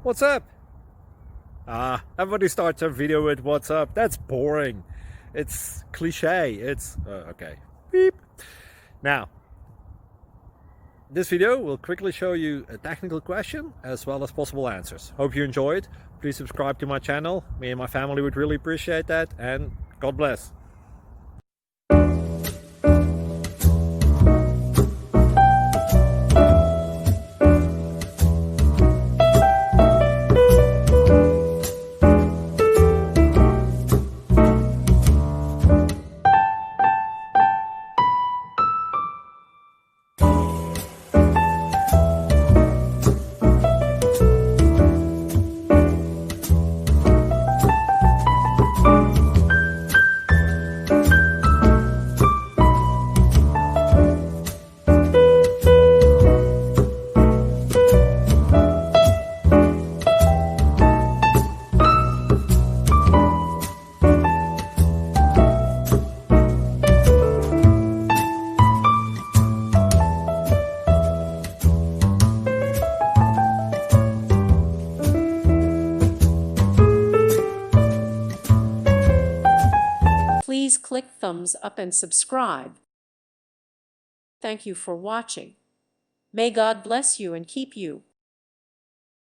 What's up? Everybody starts a video with what's up. That's boring. It's cliche. It's okay. Beep. Now, this video will quickly show you a technical question as well as possible answers. Hope you enjoyed. Please subscribe to my channel. Me and my family would really appreciate that, and God bless. Please click thumbs up and subscribe. Thank you for watching. May God bless you and keep you.